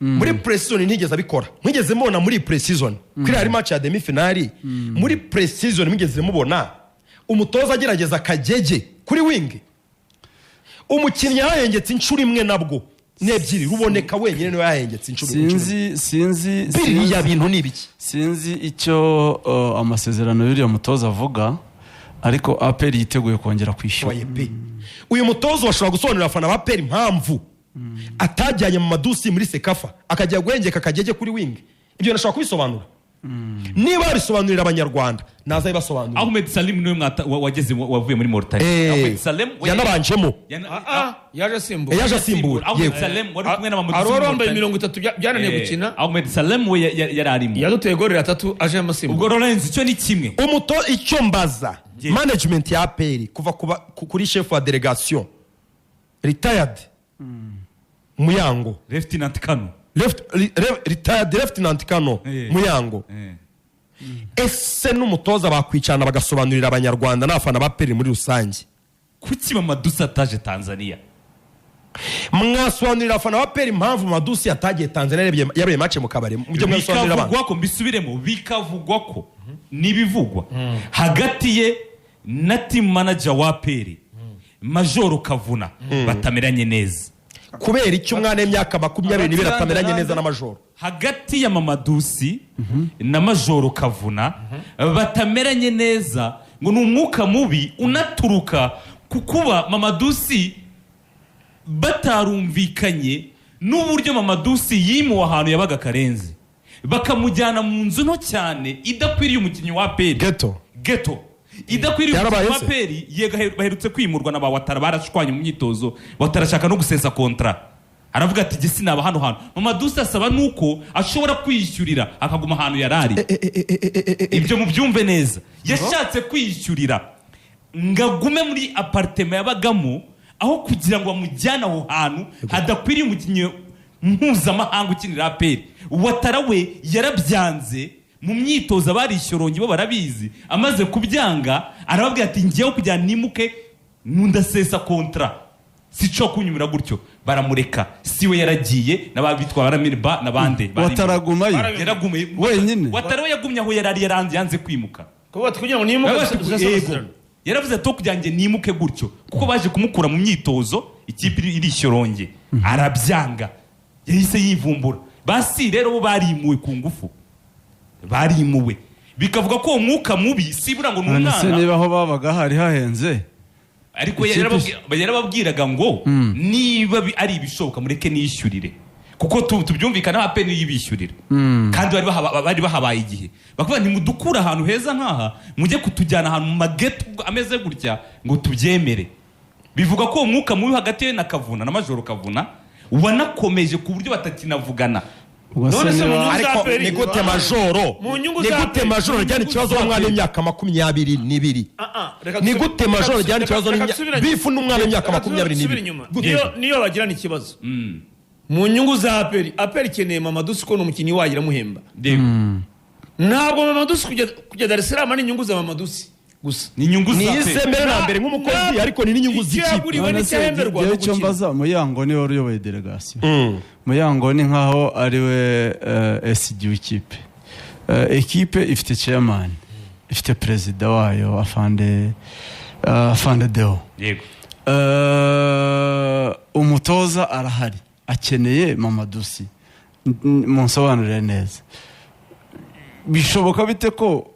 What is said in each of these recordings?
muri pre-season ntigeze abikora mwigeze mubona muri pre-season kuri hari match ya demi finale muri pre-season mwigeze mubona umutoza agerageza kagege kuri wing umukinnyi yahengetse inshuro imwe nabwo nebyiri ruboneka wenyine no yahengetse inshuro sinzi biriya bintu nibiki sinzi icyo amasezerano y'uriya mutoza avuga ariko APR yiteguye kongera kwishyura uyu mutoza washobora gusobanurira abafana ba APR impamvu atajyanye mu madusi muri Sekafa akajya guhengeka kagege kuri wing ibyo nashaka kubisobanura niba bisobanurira abanyarwanda naza bibasobanurira Ahmed Salim niwe wageze wavuye muri Mauritania Ahmed Salim yanabanjemo yaje asimbura Ahmed Salim wari kumwe na Mamadou Aroro wambaye 30 byananiye gukina Ahmed Salim we yararimo yaduteye gol 3 aje amasimbura ubwo Lorenzo cyo ni kimwe icyo mbaza management ya APR kuva kuri chef wa delegation retired Muyango Lieutenant Kano retired Lieutenant Kano Muyango ese n'umutoza bakwicana bagasobanurira abanyarwanda n'abafana ba APR muri rusange kuki Mamadou ataje Tanzania mwasobanurira abafana ba APR impamvu Mamadou atagiye Tanzania yabaye match mu kabari mujye mwasobanurira abantu bikavugwa ko mbisubiremo bikavugwa ko nibivugwa hagati ye na team manager wa APR Majoro Kavuna batameranye neza kubera icyo umwana w'imyaka 22 batameranye neza na Majoro hagati ya Mamadusi na Majoro Kavuna batameranye neza ngo n'umwuka mubi unaturuka kukuba Mamadusi batarumvikanye n'uburyo Mamadusi yimuwe ahantu yabaga Karenzi bakamujyana mu nzu nto cyane idakwiriye umukinnyi wa APR ghetto idakwiriye umukinnyi wa APR yega baherutse kwimurwa na ba Watara barashwanye mu myitozo batarashaka no gusesa kontra aravuga ati gisi naba hano Mamadusi asaba nuko ashobora kwishyurira akaguma ahantu yarari ibyo mu byumve neza yashatse kwishyurira ngagume muri apartment yabagamo aho kugira ngo amujyana aho hantu hadakwiriye umukinnyi mpuzamahanga ukinira APR Watara we yarabyanze mu myitozo abarishorongi bo barabizi amaze kubyanga arababwira ati ngiyeho kujyana nimuke nkundasesa kontra sico kunyumira gutyo baramureka siwe yaragiye nababitwa baramirba nabande Wataraguma yaragume wenyine Watara we yagumye aho yarari yanze kwimuka kuba kugira ngo nimuke yaravuze to kujyange nimuke gutyo kuko baje kumukura mu myitozo ikipe irishoronge arabyanga yahise yivumbura basi rero bo barimuwe ku ngufu barimuwe bikavuga ko umwuka mubi sibura ngo n'umwana niba aho babaga hari hahenze ariko yarababwiraga ngo niba ari ibishoboka mureke nishyurire kuko tubyumvikana APR yibishyurira kandi bari bahabaye igihe bakuvuga ntimudukura ahantu heza nkaha mujye kutujyana ahantu mu mageto ameze gutya ngo tubyemere bivuga ko umwuka mubi hagati ye na Kavuna na Majoro Kavuna wanakomeje ku buryo batakinavugana ariko nigute Majoro ryari ikibazo n'umwana w'imyaka 22 nigute Majoro ryari ikibazo bifu n'umwana w'imyaka 22 niyo bagirana ikibazo mu nyungu za APR ikeneye Mamadusi ko n'umukinnyi wagira muhemba ntabwo Mamadusi kujya Dar es Salaam ni inyungu za Mamadusi gusa ni inyungu za APR mbere na mbere nk'umukozi ariko ni n'inyungu z'ikipe icyo mbaza Muyango ni wari uyoboye delegation Muyango ni nkaho ari we SG w'ikipe ekipe ifite chairman ifite president wayo afande Deo yego umutoza arahari akeneye Mamadusi munsobanurire neza bishoboka bite ko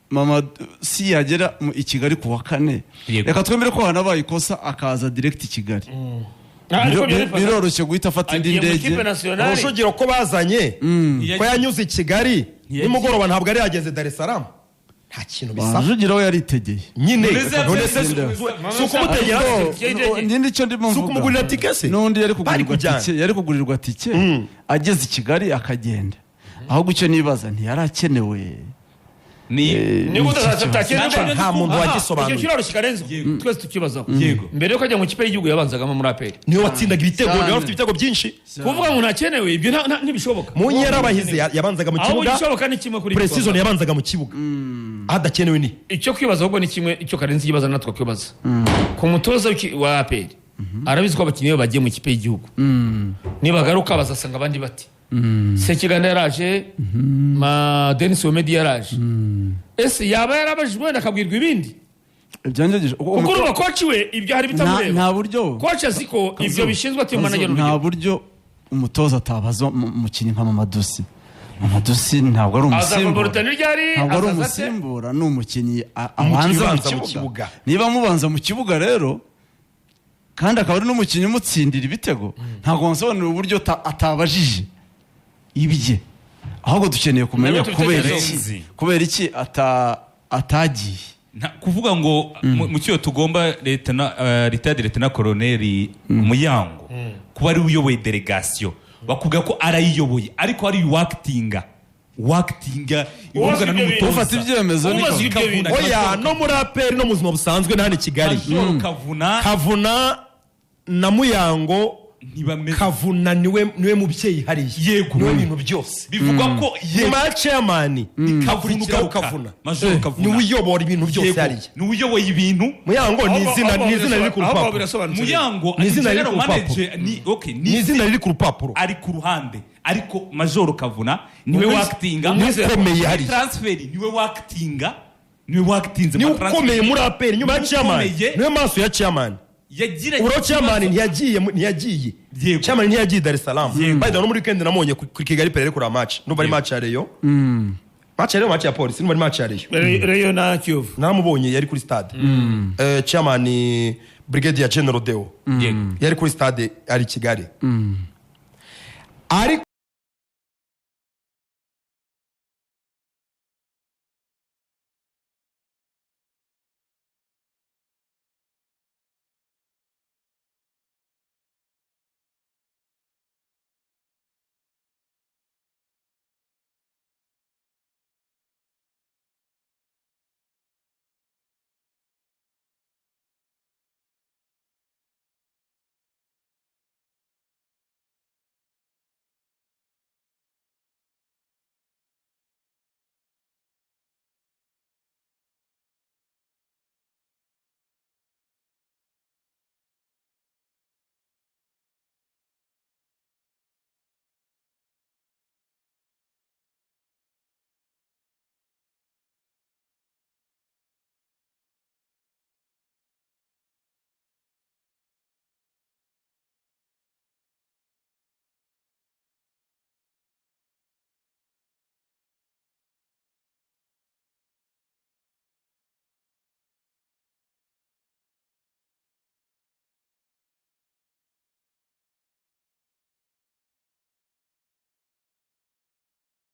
Mamadusi yagera i Kigali ku wa 4 reka twemere ko hanabaye ikosa akaza direct i Kigali biroroshye guhita afata indi ndege abashogero ko bazanye ko yanyuze i Kigali nimugoroba ntabwo ari yageze Dar es Salaam nta kintu bisaba Rujugira we yaritegeye nyine suko mutegera ndindi cyo ndimo suko mugurira tike se nundi yari kugurirwa tike ageze i Kigali akagenda aho gucyo nibaza ntiyarakenewe ni gutatakenera nta muntu wagisobanura icyo kiraro kikarenze twese tukibazaho mbere yo kujya mu kipe y'igihugu yabanzagamo muri APR niyo watsindaga ibitego niyo afite ibitego byinshi kuvuga ngo ntakenewe ibyo ntibishoboka mu nyera bahize yabanzaga mu kibuga aho bishoboka ni kimwe kuri pre-season yabanzaga mu kibuga adakenewe ni icyo kwibaza ahubwo ni kimwe icyo karenze ikibazo natwe kwibaza ku mutoza wa APR arabizi ko abakinnyi bagiye mu kipe y'igihugu niba garuka bazasanga abandi bati Sekiganda yaraje Denis Omedi yaraje ese yaba yarabajijwe wenda akabwirwa ibindi kuko urumva koci we ibyo hari bitamureba nta buryo koci azi ko ibyo bishinzwe ati manager nta buryo umutoza atabaza umukinnyi nka Mamadusi ntabwo ari umusimbura ni umukinnyi abanza mu kibuga niba mubanza mu kibuga rero kandi akaba ari n'umukinnyi umutsindira ibitego ntabwo nsobanura uburyo atabajije ibye ahubwo dukeneye kumenya kubera iki atagiye kuvuga ngo mu cyo tugomba leta na koroneri Muyango kuba ari uyoboye delegation bakubwira ko arayiyoboye ariko ari wakitinga ivugana n'umutoza ufata ibyemezo oya no muri APR no mu buzima busanzwe n'ahandi Kigali Kavuna na Muyango Kavuna niwe mubyeyi hariya niwe bintu byose bivugwa ko nyuma chairman Kavuna niwe uyobora ibintu byose hariya niwe uyoboye ibintu Muyango ni izina riri ku rupapuro Muyango ni izina riri ku manager ni izina riri ku rupapuro ari ku ruhande ariko Major Kavuna niwe wakitinga nikomeye hariya transfer niwe wakitinga niwe wakitinze niwe ukomeye muri APR nyuma ya chairman niwe maso ya chairman uro chairman ntiyagiye chairman ntiyagiye Dar es Salaam by the way no muri weekend namonye kuri Kigali Pele kuri match no bari match ya Rayon match ya Police no bari match ya Rayon na Kiyovu namubonye yari kuri stade chairman Brigadier General Deo yari kuri stade ari Kigali ari